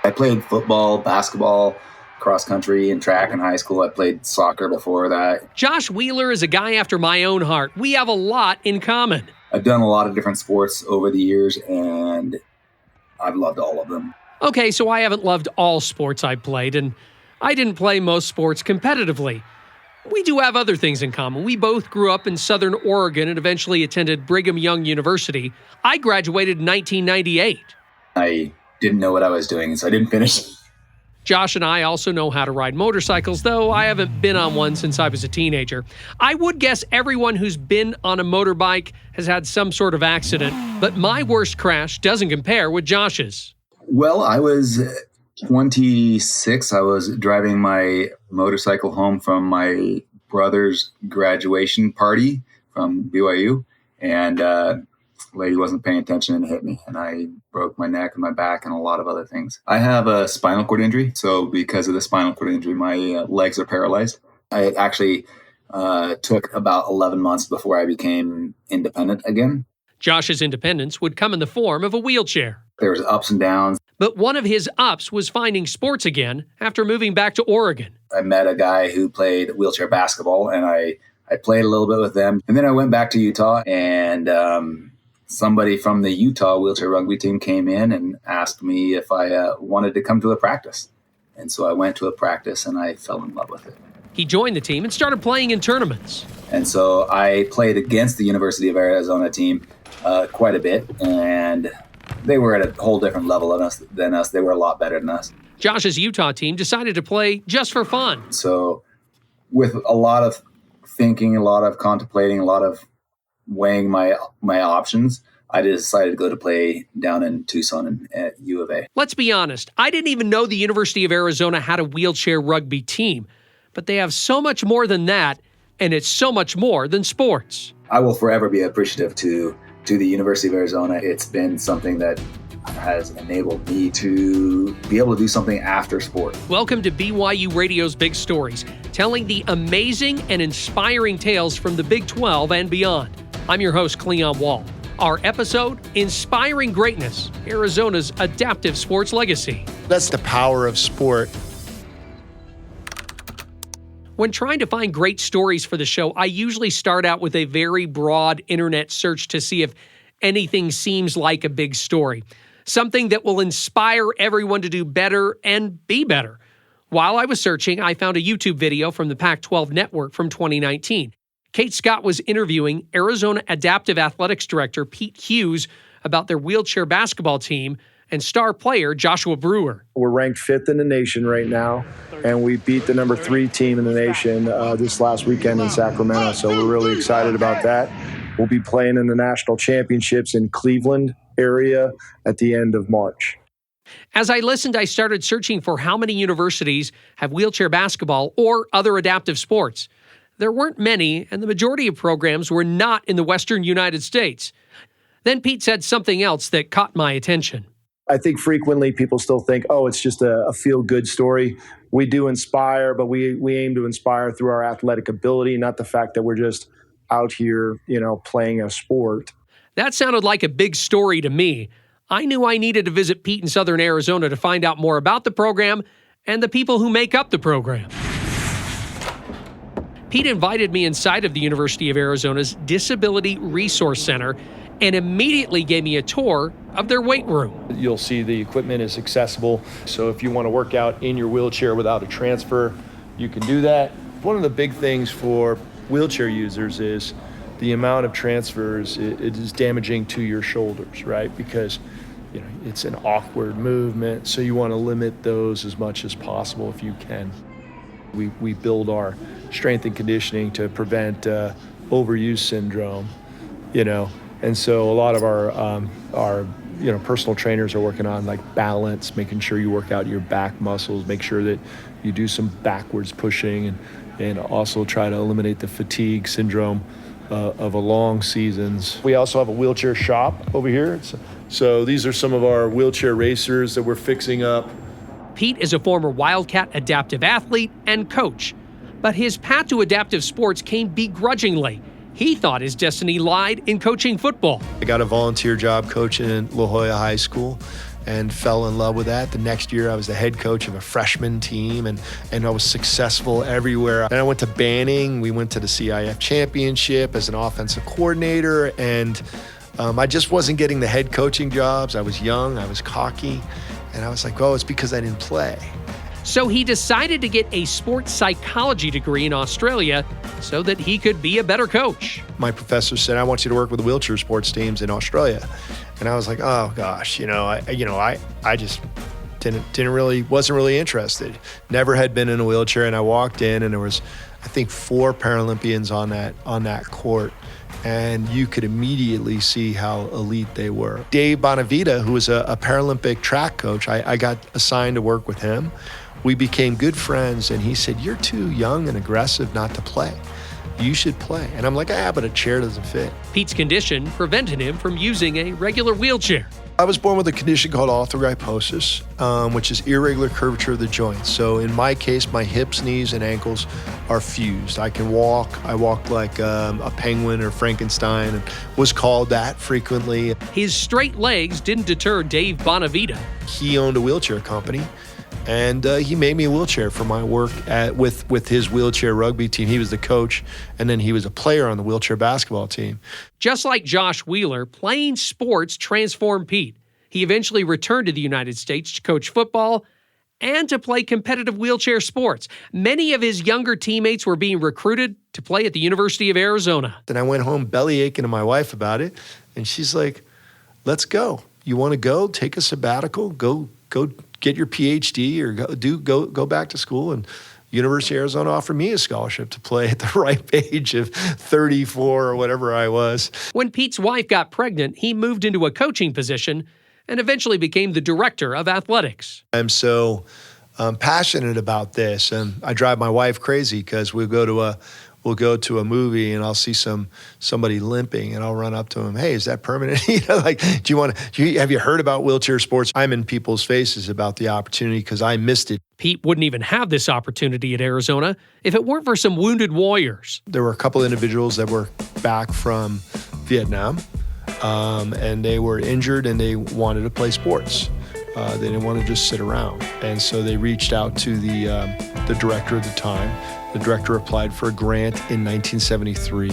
I played football, basketball, cross country, and track in high school. I played soccer before that. Josh Wheeler is a guy after my own heart. We have a lot in common. I've done a lot of different sports over the years, and I've loved all of them. Okay, so I haven't loved all sports I played, and I didn't play most sports competitively. We do have other things in common. We both grew up in Southern Oregon and eventually attended Brigham Young University. I graduated in 1998. I didn't know what I was doing, so I didn't finish. Josh and I also know how to ride motorcycles, though I haven't been on one since I was a teenager. I would guess everyone who's been on a motorbike has had some sort of accident, but my worst crash doesn't compare with Josh's. Well, I was 26. I was driving my motorcycle home from my brother's graduation party from BYU, and lady wasn't paying attention and hit me, and I broke my neck and my back and a lot of other things. I have a spinal cord injury, so because of the spinal cord injury, my legs are paralyzed. I actually took about 11 months before I became independent again. Josh's independence would come in the form of a wheelchair. There was ups and downs. But one of his ups was finding sports again after moving back to Oregon. I met a guy who played wheelchair basketball, and I played a little bit with them. And then I went back to Utah, and somebody from the Utah wheelchair rugby team came in and asked me if I wanted to come to a practice. And so I went to a practice, and I fell in love with it. He joined the team and started playing in tournaments. And so I played against the University of Arizona team quite a bit, and they were at a whole different level than us. They were a lot better than us. Josh's Utah team decided to play just for fun. So with a lot of thinking, a lot of contemplating, a lot of weighing my options, I decided to go to play down in Tucson and at U of A. Let's be honest. I didn't even know the University of Arizona had a wheelchair rugby team, but they have so much more than that, and it's so much more than sports. I will forever be appreciative to the University of Arizona. It's been something that has enabled me to be able to do something after sport. Welcome to BYU Radio's Big Stories, telling the amazing and inspiring tales from the Big 12 and beyond. I'm your host, Cleon Wall. Our episode, Inspiring Greatness, Arizona's Adaptive Sports Legacy. That's the power of sport. When trying to find great stories for the show, I usually start out with a very broad internet search to see if anything seems like a big story. Something that will inspire everyone to do better and be better. While I was searching, I found a YouTube video from the Pac-12 network from 2019. Kate Scott was interviewing Arizona Adaptive Athletics Director Pete Hughes about their wheelchair basketball team and star player Joshua Brewer. We're ranked 5th in the nation right now, and we beat the number 3 team in the nation this last weekend in Sacramento, so we're really excited about that. We'll be playing in the national championships in Cleveland area at the end of March. As I listened, I started searching for how many universities have wheelchair basketball or other adaptive sports. There weren't many, and the majority of programs were not in the Western United States. Then Pete said something else that caught my attention. I think frequently people still think, oh, it's just a feel-good story. We do inspire, but we aim to inspire through our athletic ability, not the fact that we're just out here, playing a sport. That sounded like a big story to me. I knew I needed to visit Pete in Southern Arizona to find out more about the program and the people who make up the program. Pete invited me inside of the University of Arizona's Disability Resource Center and immediately gave me a tour of their weight room. You'll see the equipment is accessible, so if you want to work out in your wheelchair without a transfer, you can do that. One of the big things for wheelchair users is the amount of transfers. It is damaging to your shoulders, right? Because it's an awkward movement, so you want to limit those as much as possible if you can. We build our strength and conditioning to prevent overuse syndrome, and so a lot of our personal trainers are working on like balance, making sure you work out your back muscles, make sure that you do some backwards pushing, and also try to eliminate the fatigue syndrome of a long seasons. We also have a wheelchair shop over here. So these are some of our wheelchair racers that we're fixing up. Pete is a former Wildcat adaptive athlete and coach, but his path to adaptive sports came begrudgingly. He thought his destiny lied in coaching football. I got a volunteer job coaching in La Jolla High School, and fell in love with that. The next year I was the head coach of a freshman team, and I was successful everywhere. Then I went to Banning. We went to the CIF championship as an offensive coordinator, and I just wasn't getting the head coaching jobs. I was young, I was cocky, and I was like, oh, it's because I didn't play. So he decided to get a sports psychology degree in Australia so that he could be a better coach. My professor said, I want you to work with the wheelchair sports teams in Australia. And I was like, oh gosh, I just wasn't really interested. Never had been in a wheelchair, and I walked in and there was, I think, 4 Paralympians on that court. And you could immediately see how elite they were. Dave Bonavita, who was a Paralympic track coach, I got assigned to work with him. We became good friends, and he said, you're too young and aggressive not to play. You should play. And I'm like, but a chair doesn't fit. Pete's condition prevented him from using a regular wheelchair. I was born with a condition called arthrogryposis, which is irregular curvature of the joints. So in my case, my hips, knees, and ankles are fused. I can walk. I walk like a penguin or Frankenstein, and was called that frequently. His straight legs didn't deter Dave Bonavita. He owned a wheelchair company, and he made me a wheelchair for my work with his wheelchair rugby team. He was the coach, and then he was a player on the wheelchair basketball team. Just like Josh Wheeler, playing sports transformed Pete. He eventually returned to the United States to coach football and to play competitive wheelchair sports. Many of his younger teammates were being recruited to play at the University of Arizona. Then I went home belly aching to my wife about it, and she's like, let's go. You want to go? Take a sabbatical? Go get your PhD or go back to school. And University of Arizona offered me a scholarship to play at the ripe age of 34 or whatever I was. When Pete's wife got pregnant, he moved into a coaching position and eventually became the director of athletics. I'm so passionate about this, and I drive my wife crazy because we'll go to a movie and I'll see somebody limping, and I'll run up to him. Hey, is that permanent? Have you heard about wheelchair sports? I'm in people's faces about the opportunity because I missed it. Pete wouldn't even have this opportunity at Arizona if it weren't for some wounded warriors. There were a couple individuals that were back from Vietnam, and they were injured and they wanted to play sports. They didn't want to just sit around. And so they reached out to the director at the time. The director applied for a grant in 1973,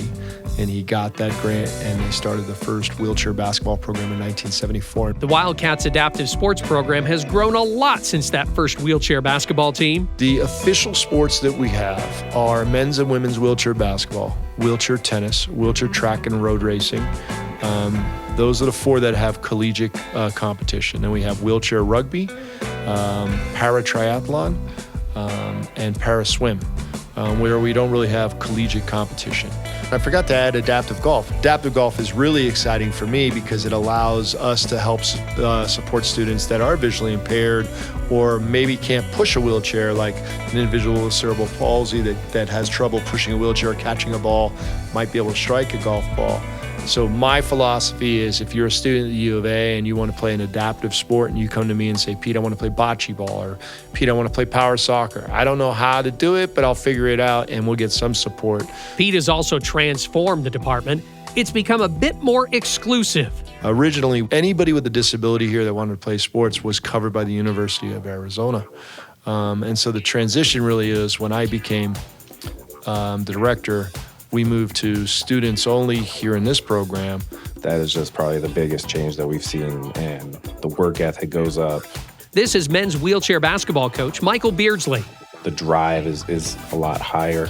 and he got that grant, and they started the first wheelchair basketball program in 1974. The Wildcats adaptive sports program has grown a lot since that first wheelchair basketball team. The official sports that we have are men's and women's wheelchair basketball, wheelchair tennis, wheelchair track and road racing. Those are the 4 that have collegiate competition. Then we have wheelchair rugby, para-triathlon, and para-swim, where we don't really have collegiate competition. I forgot to add adaptive golf. Adaptive golf is really exciting for me because it allows us to help support students that are visually impaired or maybe can't push a wheelchair, like an individual with cerebral palsy that has trouble pushing a wheelchair or catching a ball, might be able to strike a golf ball. So my philosophy is if you're a student at the U of A and you want to play an adaptive sport and you come to me and say, Pete, I want to play bocce ball, or Pete, I want to play power soccer. I don't know how to do it, but I'll figure it out and we'll get some support. Pete has also transformed the department. It's become a bit more exclusive. Originally, anybody with a disability here that wanted to play sports was covered by the University of Arizona. And so the transition really is when I became the director, we moved to students only here in this program. That is just probably the biggest change that we've seen, and the work ethic goes up. This is men's wheelchair basketball coach Michael Beardsley. The drive is a lot higher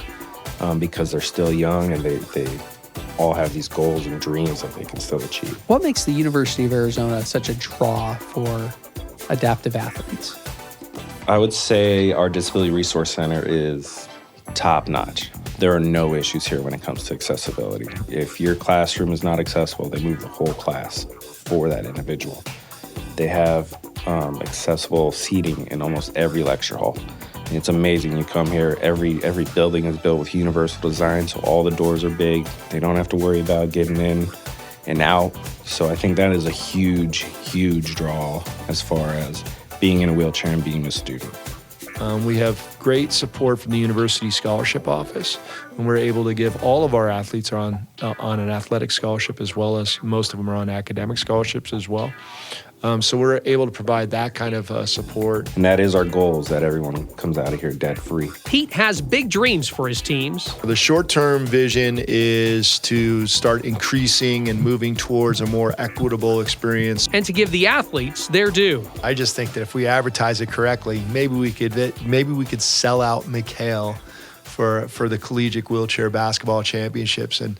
because they're still young and they all have these goals and dreams that they can still achieve. What makes the University of Arizona such a draw for adaptive athletes? I would say our Disability Resource Center is top-notch. There are no issues here when it comes to accessibility. If your classroom is not accessible, they move the whole class for that individual. They have accessible seating in almost every lecture hall. And it's amazing. You come here, every building is built with universal design, so all the doors are big. They don't have to worry about getting in and out. So I think that is a huge, huge draw as far as being in a wheelchair and being a student. We have great support from the University Scholarship Office, and we're able to give all of our athletes on an athletic scholarship, as well as most of them are on academic scholarships as well. So we're able to provide that kind of support. And that is our goal, is that everyone comes out of here debt-free. Pete has big dreams for his teams. The short-term vision is to start increasing and moving towards a more equitable experience. And to give the athletes their due. I just think that if we advertise it correctly, maybe we could sell out McHale for the collegiate wheelchair basketball championships, and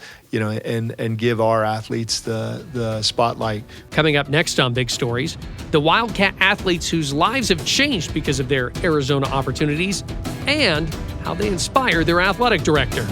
give our athletes the spotlight. Coming up next on Big Stories, the Wildcat athletes whose lives have changed because of their Arizona opportunities, and how they inspire their athletic director.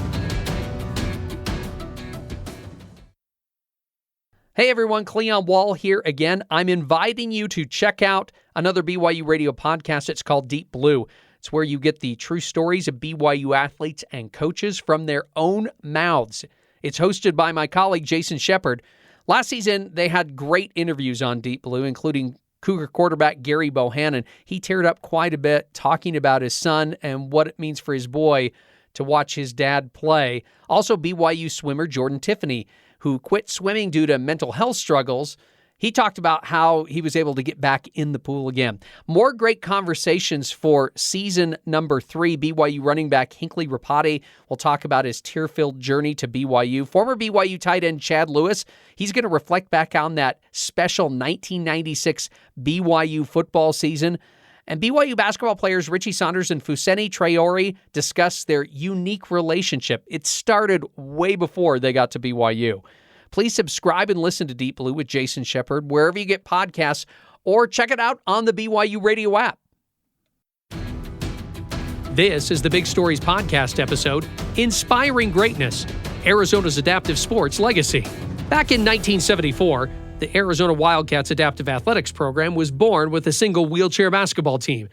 Hey everyone, Cleon Wall here again. I'm inviting you to check out another BYU radio podcast. It's called Deep Blue. It's where you get the true stories of BYU athletes and coaches from their own mouths. It's hosted by my colleague, Jason Shepard. Last season, they had great interviews on Deep Blue, including Cougar quarterback Gary Bohannon. He teared up quite a bit talking about his son and what it means for his boy to watch his dad play. Also, BYU swimmer Jordan Tiffany, who quit swimming due to mental health struggles. He talked about how he was able to get back in the pool again. More great conversations for season number 3. BYU running back Hinckley Rapati will talk about his tear-filled journey to BYU. Former BYU tight end Chad Lewis, he's going to reflect back on that special 1996 BYU football season. And BYU basketball players Richie Saunders and Fuseni Traore discuss their unique relationship. It started way before they got to BYU. Please subscribe and listen to Deep Blue with Jason Shepard wherever you get podcasts, or check it out on the BYU radio app. This is the Big Stories podcast episode, Inspiring Greatness, Arizona's Adaptive Sports Legacy. Back in 1974, the Arizona Wildcats Adaptive Athletics program was born with a single wheelchair basketball team.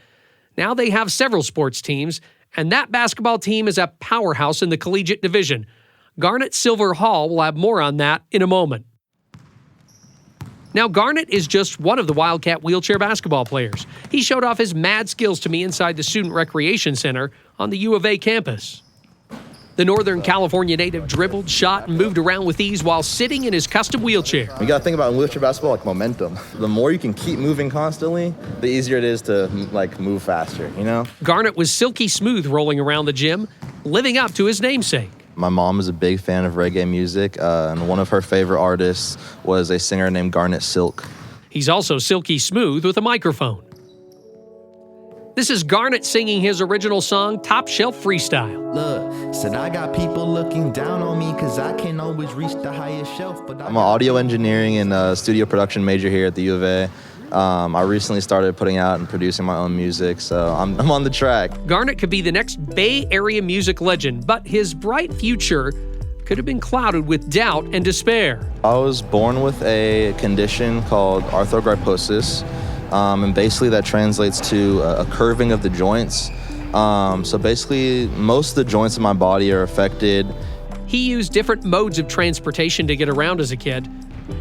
Now they have several sports teams, and that basketball team is a powerhouse in the collegiate division. Garnett Silver Hall will have more on that in a moment. Now, Garnett is just one of the Wildcat wheelchair basketball players. He showed off his mad skills to me inside the Student Recreation Center on the U of A campus. The Northern California native dribbled, shot, and moved around with ease while sitting in his custom wheelchair. You got to think about wheelchair basketball like momentum. The more you can keep moving constantly, the easier it is to move faster, Garnett was silky smooth rolling around the gym, living up to his namesake. My mom is a big fan of reggae music, and one of her favorite artists was a singer named Garnett Silk. He's also silky smooth with a microphone. This is Garnett singing his original song, Top Shelf Freestyle. Look, said I got people looking down on me because I can't always reach the highest shelf. But I'm an audio engineering and studio production major here at the U of A. I recently started putting out and producing my own music, so I'm on the track. Garnett could be the next Bay Area music legend, but his bright future could have been clouded with doubt and despair. I was born with a condition called arthrogryposis, and basically that translates to a curving of the joints. So basically, most of the joints in my body are affected. He used different modes of transportation to get around as a kid.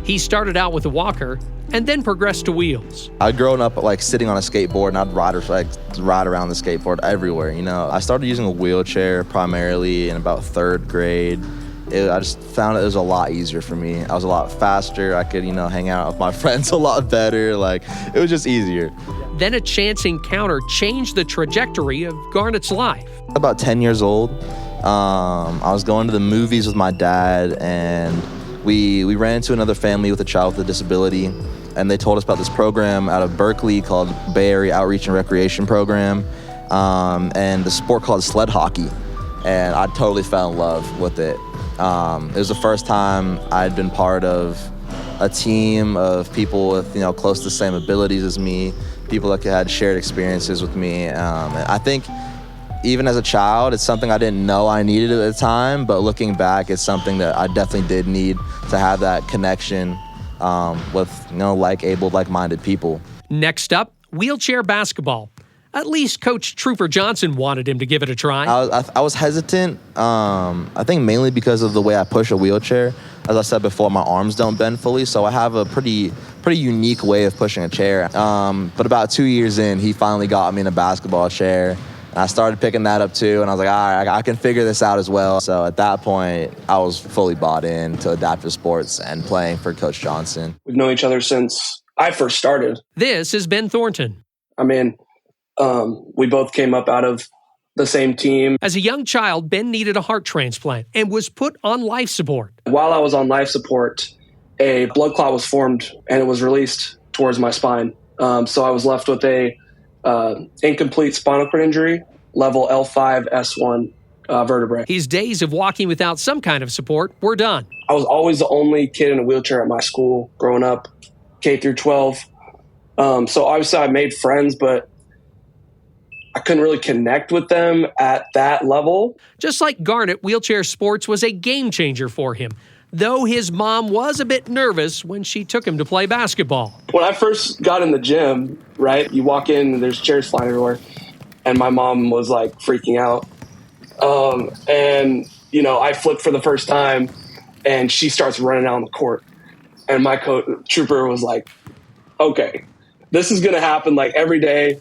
He started out with a walker and then progressed to wheels. I'd grown up sitting on a skateboard, and I'd ride around the skateboard everywhere. I started using a wheelchair primarily in about 3rd grade. I just found it was a lot easier for me. I was a lot faster. I could, hang out with my friends a lot better. It was just easier. Then a chance encounter changed the trajectory of Garnett's life. About 10 years old, I was going to the movies with my dad, and we ran into another family with a child with a disability, and they told us about this program out of Berkeley called Bay Area Outreach and Recreation Program, and the sport called sled hockey, and I totally fell in love with it. It was the first time I'd been part of a team of people with close to the same abilities as me, people that had shared experiences with me. And I think even as a child, it's something I didn't know I needed at the time, but looking back, it's something that I definitely did need to have that connection with like-minded people. Next up, wheelchair basketball. At least Coach Trooper Johnson wanted him to give it a try. I was hesitant, I think mainly because of the way I push a wheelchair. As I said before, my arms don't bend fully, so I have a pretty unique way of pushing a chair. But about 2 years in, he finally got me in a basketball chair. And I started picking that up too, and I was like, all right, I can figure this out as well. So at that point, I was fully bought in to adaptive sports and playing for Coach Johnson. We've known each other since I first started. This is Ben Thornton. I mean, we both came up out of the same team. As a young child, Ben needed a heart transplant and was put on life support. While I was on life support, a blood clot was formed and it was released towards my spine. So I was left with a incomplete spinal cord injury, level L5 S1 vertebrae. His days of walking without some kind of support were done. I was always the only kid in a wheelchair at my school growing up, K through 12. So obviously I made friends, but I couldn't really connect with them at that level. Just like Garnett, wheelchair sports was a game changer for him, though his mom was a bit nervous when she took him to play basketball. When I first got in the gym, right, you walk in and there's chairs flying everywhere, and my mom was like freaking out. And, you know, I flipped for the first time and she starts running out on the court. And my trooper was like, okay, this is going to happen like every day.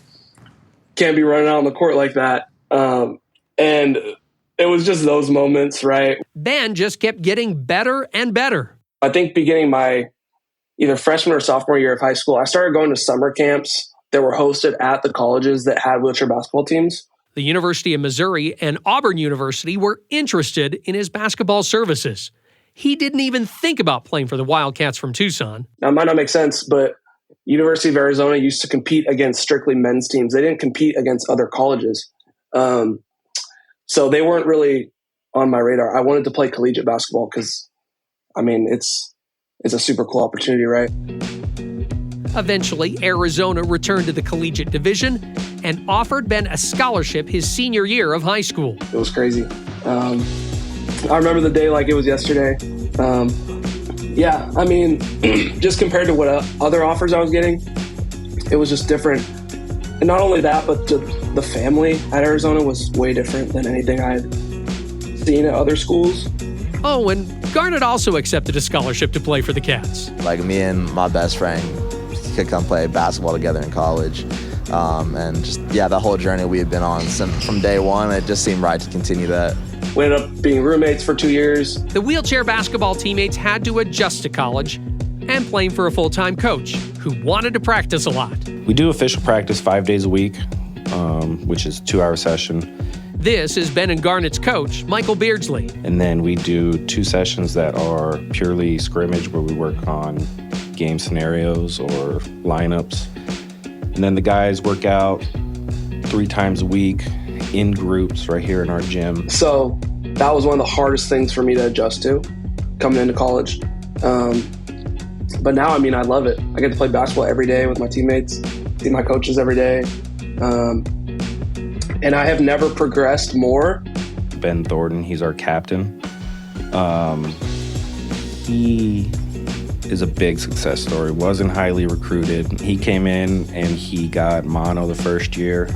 Can't be running out on the court like that. And it was just those moments, right? Ben just kept getting better and better. I think beginning my either freshman or sophomore year of high school, I started going to summer camps that were hosted at the colleges that had wheelchair basketball teams. The University of Missouri and Auburn University were interested in his basketball services. He didn't even think about playing for the Wildcats from Tucson. Now, it might not make sense, but University of Arizona used to compete against strictly men's teams. They didn't compete against other colleges. So they weren't really on my radar. I wanted to play collegiate basketball because, I mean, it's a super cool opportunity, right? Eventually, Arizona returned to the collegiate division and offered Ben a scholarship his senior year of high school. It was crazy. I remember the day like it was yesterday. Yeah, I mean, just compared to what other offers I was getting, it was just different. And not only that, but the family at Arizona was way different than anything I had seen at other schools. Oh, and Garnett also accepted a scholarship to play for the Cats. Like me and my best friend could come play basketball together in college. And just, yeah, the whole journey we had been on from day one, it just seemed right to continue that. We ended up being roommates for 2 years. The wheelchair basketball teammates had to adjust to college and playing for a full-time coach who wanted to practice a lot. We do official practice 5 days a week, which is a 2-hour session. This is Ben and Garnett's coach, Michael Beardsley. And then we do 2 sessions that are purely scrimmage, where we work on game scenarios or lineups. And then the guys work out 3 times a week in groups right here in our gym. So that was one of the hardest things for me to adjust to coming into college. But now, I mean, I love it. I get to play basketball every day with my teammates, see my coaches every day. And I have never progressed more. Ben Thornton, he's our captain. He is a big success story. Wasn't highly recruited. He came in and he got mono the first year.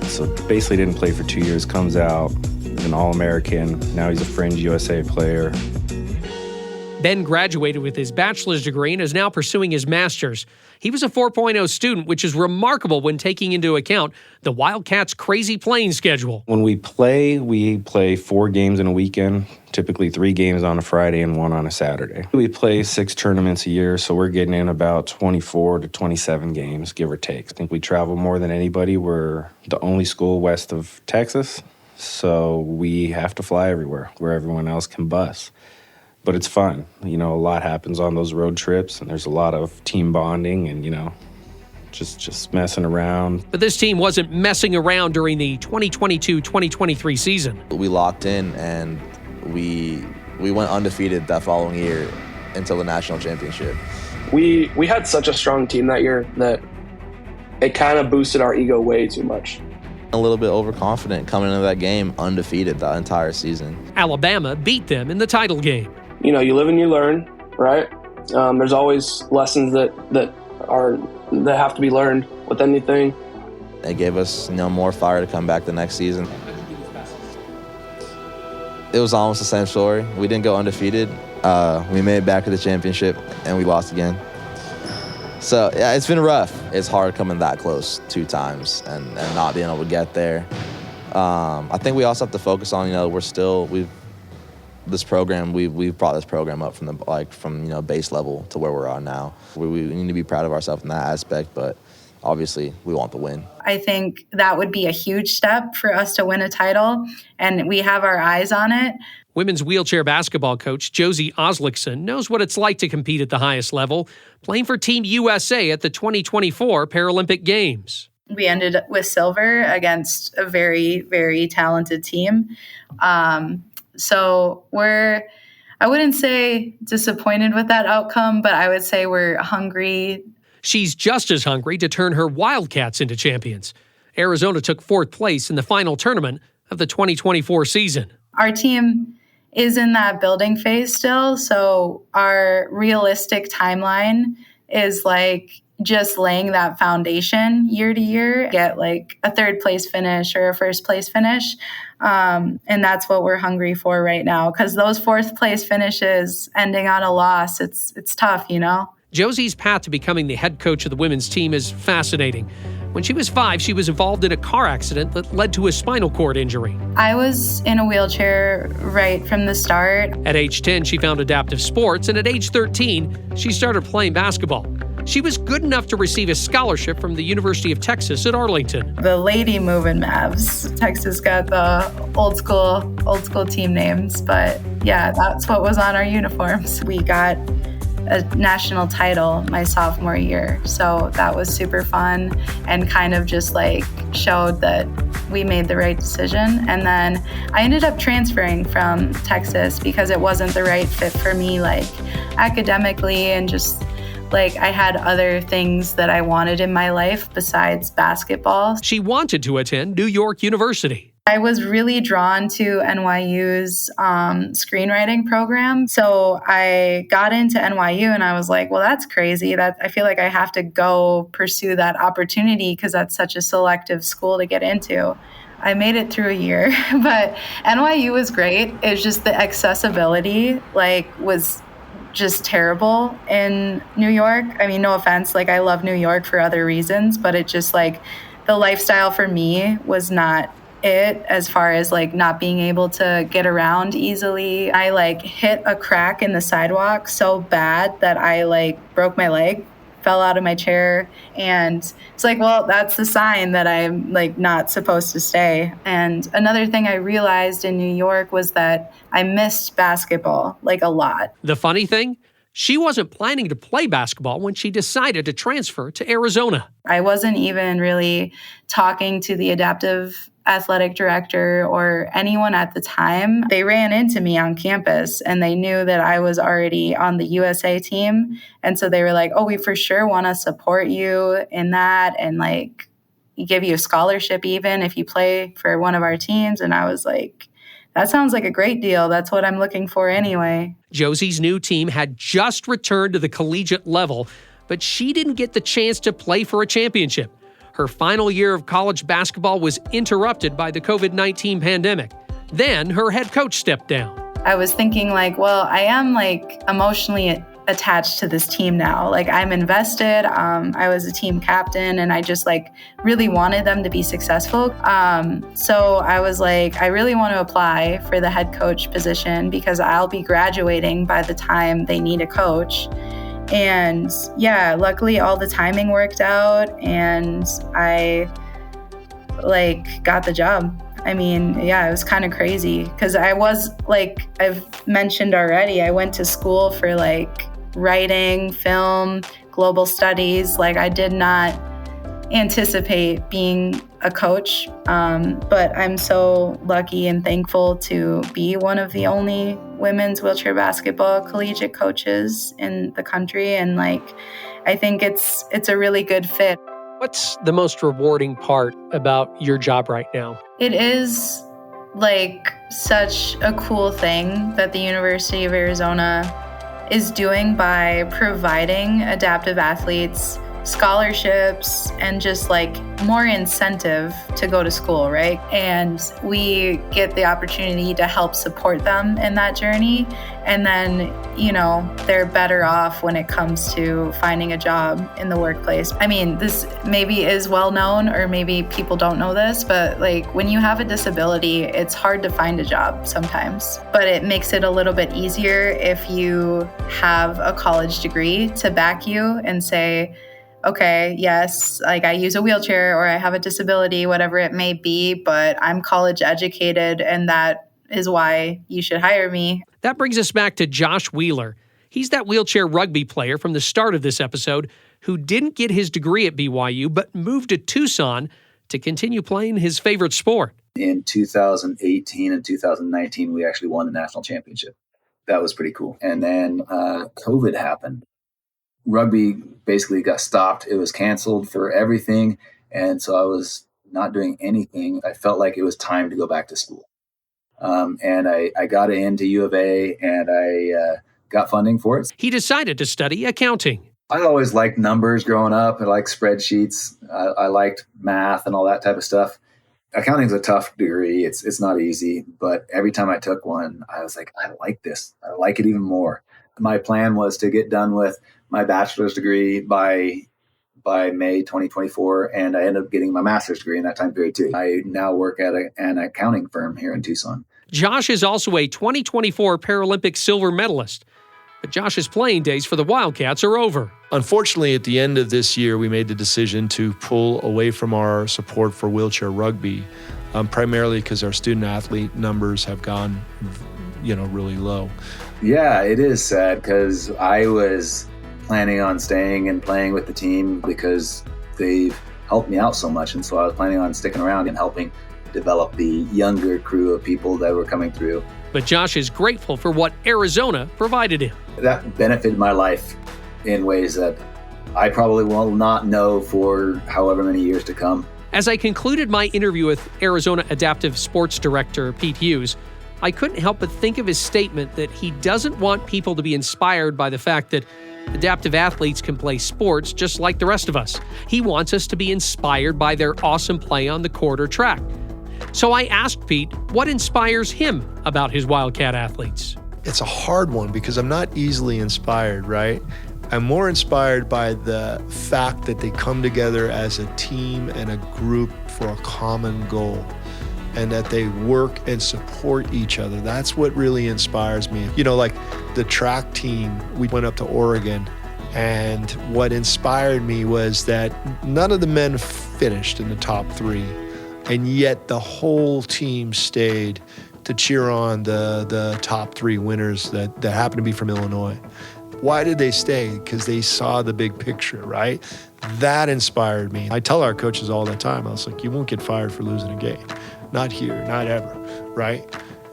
So basically didn't play for 2 years, comes out, an All-American. Now he's a fringe USA player. Ben graduated with his bachelor's degree and is now pursuing his master's. He was a 4.0 student, which is remarkable when taking into account the Wildcats' crazy playing schedule. When we play 4 games in a weekend, typically 3 games on a Friday and 1 on a Saturday. We play 6 tournaments a year, so we're getting in about 24 to 27 games, give or take. I think we travel more than anybody. We're the only school west of Texas, so we have to fly everywhere, where everyone else can bus. But it's fun. You know, a lot happens on those road trips, and there's a lot of team bonding and, you know, just messing around. But this team wasn't messing around during the 2022-2023 season. We locked in, and we went undefeated that following year until the national championship. We had such a strong team that year that it kind of boosted our ego way too much. A little bit overconfident coming into that game undefeated the entire season. Alabama beat them in the title game. You know, you live and you learn, right? There's always lessons that have to be learned with anything. It gave us, you know, more fire to come back the next season. It was almost the same story. We didn't go undefeated. We made it back to the championship, and we lost again. So, yeah, it's been rough. It's hard coming that close 2 times and not being able to get there. I think we also have to focus on, you know, this program, we've brought this program up from base level to where we're at now. We need to be proud of ourselves in that aspect, but obviously we want the win. I think that would be a huge step for us to win a title, and we have our eyes on it. Women's wheelchair basketball coach Josie Aslakson knows what it's like to compete at the highest level, playing for Team USA at the 2024 Paralympic Games. We ended with silver against a very, very talented team. So I wouldn't say disappointed with that outcome, but I would say we're hungry. She's just as hungry to turn her Wildcats into champions. Arizona took 4th place in the final tournament of the 2024 season. Our team is in that building phase still, so our realistic timeline is just laying that foundation year to year, get a 3rd place finish or a 1st place finish. And that's what we're hungry for right now, because those 4th place finishes ending on a loss, it's tough, Josie's path to becoming the head coach of the women's team is fascinating. When she was 5, she was involved in a car accident that led to a spinal cord injury. I was in a wheelchair right from the start. At age 10, she found adaptive sports, and at age 13, she started playing basketball. She was good enough to receive a scholarship from the University of Texas at Arlington. The Lady Moving Mavs. Texas got the old school team names, but yeah, that's what was on our uniforms. We got a national title my sophomore year, so that was super fun and kind of just showed that we made the right decision. And then I ended up transferring from Texas because it wasn't the right fit for me, academically, and just I had other things that I wanted in my life besides basketball. She wanted to attend New York University. I was really drawn to NYU's screenwriting program. So I got into NYU and I was like, well, that's crazy. I feel like I have to go pursue that opportunity because that's such a selective school to get into. I made it through a year, but NYU was great. It was just the accessibility was just terrible in New York. I mean, no offense, I love New York for other reasons, but it just the lifestyle for me was not it, as far as not being able to get around easily. I hit a crack in the sidewalk so bad that I broke my leg, fell out of my chair, and it's well, that's the sign that I'm not supposed to stay. And another thing I realized in New York was that I missed basketball a lot. The funny thing, she wasn't planning to play basketball when she decided to transfer to Arizona. I wasn't even really talking to the adaptive athletic director or anyone at the time. They ran into me on campus and they knew that I was already on the USA team. And so they were like, oh, we for sure want to support you in that and give you a scholarship even if you play for one of our teams. And I was like, that sounds like a great deal. That's what I'm looking for anyway. Josie's new team had just returned to the collegiate level, but she didn't get the chance to play for a championship. Her final year of college basketball was interrupted by the COVID-19 pandemic. Then her head coach stepped down. I was thinking well, I am emotionally attached to this team now. I'm invested. I was a team captain and I just really wanted them to be successful. So I was I really want to apply for the head coach position because I'll be graduating by the time they need a coach. And yeah, luckily all the timing worked out and I got the job. I mean, yeah, it was kind of crazy because I was I've mentioned already, I went to school for writing, film, global studies. I did not anticipate being a coach, but I'm so lucky and thankful to be one of the only women's wheelchair basketball collegiate coaches in the country. And I think it's a really good fit. What's the most rewarding part about your job right now? It is such a cool thing that the University of Arizona is doing by providing adaptive athletes scholarships and just like more incentive to go to school, right? And we get the opportunity to help support them in that journey. And then, they're better off when it comes to finding a job in the workplace. I mean, this maybe is well known, or maybe people don't know this, but like when you have a disability, it's hard to find a job sometimes. But it makes it a little bit easier if you have a college degree to back you and say, okay, yes, like I use a wheelchair or I have a disability, whatever it may be, but I'm college educated and that is why you should hire me. That brings us back to Josh Wheeler. He's that wheelchair rugby player from the start of this episode who didn't get his degree at BYU, but moved to Tucson to continue playing his favorite sport. In 2018 and 2019, we actually won the national championship. That was pretty cool. And then COVID happened. Rugby basically got stopped. It was canceled for everything. And so I was not doing anything. I felt like it was time to go back to school. And I got into U of A and I got funding for it. He decided to study accounting. I always liked numbers growing up. I liked spreadsheets. I liked math and all that type of stuff. Accounting is a tough degree. It's not easy. But every time I took one, I was like, I like this. I like it even more. My plan was to get done with my bachelor's degree by May 2024, and I ended up getting my master's degree in that time period too. I now work at an accounting firm here in Tucson. Josh is also a 2024 Paralympic silver medalist, but Josh's playing days for the Wildcats are over. Unfortunately, at the end of this year, we made the decision to pull away from our support for wheelchair rugby, primarily because our student athlete numbers have gone, really low. Yeah, it is sad because I was planning on staying and playing with the team because they've helped me out so much. And so I was planning on sticking around and helping develop the younger crew of people that were coming through. But Josh is grateful for what Arizona provided him. That benefited my life in ways that I probably will not know for however many years to come. As I concluded my interview with Arizona Adaptive Sports Director Pete Hughes, I couldn't help but think of his statement that he doesn't want people to be inspired by the fact that adaptive athletes can play sports just like the rest of us. He wants us to be inspired by their awesome play on the court or track. So I asked Pete what inspires him about his Wildcat athletes. It's a hard one because I'm not easily inspired, right? I'm more inspired by the fact that they come together as a team and a group for a common goal, and that they work and support each other. That's what really inspires me. Like the track team, we went up to Oregon, and what inspired me was that none of the men finished in the top 3, and yet the whole team stayed to cheer on the top 3 winners that happened to be from Illinois. Why did they stay? Because they saw the big picture, right? That inspired me. I tell our coaches all the time, I was like, you won't get fired for losing a game. Not here, not ever, right?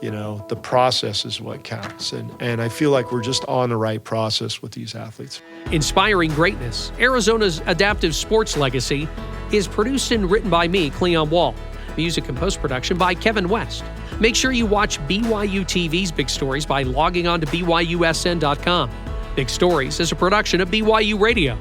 The process is what counts. And I feel like we're just on the right process with these athletes. Inspiring Greatness, Arizona's adaptive sports legacy, is produced and written by me, Cleon Wall. Music and post-production by Kevin West. Make sure you watch BYUtv's Big Stories by logging on to BYUSN.com. Big Stories is a production of BYU Radio.